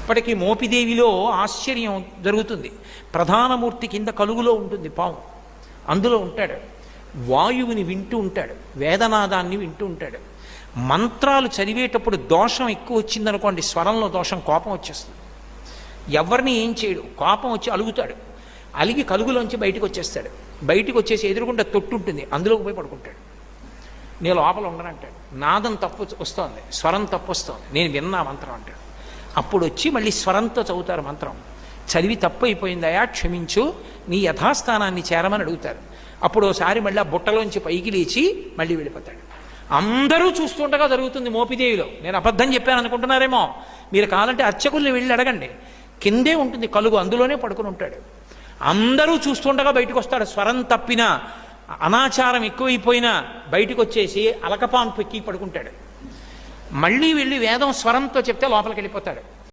ఇప్పటికీ మోపిదేవిలో ఆశ్చర్యం జరుగుతుంది. ప్రధానమూర్తి కింద కలుగులో ఉంటుంది పాము, అందులో ఉంటాడు. వాయువుని వింటూ ఉంటాడు, వేదనాదాన్ని వింటూ ఉంటాడు. మంత్రాలు చదివేటప్పుడు దోషం ఎక్కువ వచ్చిందనుకోండి, స్వరంలో దోషం, కోపం వచ్చేస్తుంది. ఎవరిని ఏం చేయడు, కోపం వచ్చి అలుగుతాడు. అలిగి కలుగులోంచి బయటకు వచ్చేస్తాడు. బయటకు వచ్చేసి ఎదురుకుంటే తొట్టు ఉంటుంది, అందులోకి పోయి పడుకుంటాడు. నేను లోపల ఉండనంటాడు. నాదం తప్పు వస్తోంది, స్వరం తప్పు వస్తోంది, నేను విన్నా మంత్రం అంటాడు. అప్పుడు వచ్చి మళ్ళీ స్వరంతో చదువుతారు మంత్రం. చదివి తప్పు అయిపోయిందయా, క్షమించు, నీ యథాస్థానాన్ని చేరమని అడుగుతారు. అప్పుడు ఒకసారి మళ్ళీ ఆ బుట్టలోంచి పైకి లేచి మళ్ళీ వెళ్ళిపోతాడు. అందరూ చూస్తుండగా జరుగుతుంది మోపిదేవిలో. నేను అబద్ధం చెప్పాను అనుకుంటున్నారేమో, మీరు కావాలంటే అర్చకుల్ని వెళ్ళి అడగండి. కిందే ఉంటుంది కలుగు, అందులోనే పడుకుని ఉంటాడు. అందరూ చూస్తుండగా బయటకు వస్తాడు. స్వరం తప్పినా, అనాచారం ఎక్కువైపోయినా బయటకు వచ్చేసి అలకపాన్ పెక్కి పడుకుంటాడు. మళ్ళీ వెళ్ళి వేదం స్వరంతో చెప్తే లోపలికి వెళ్ళిపోతాడు.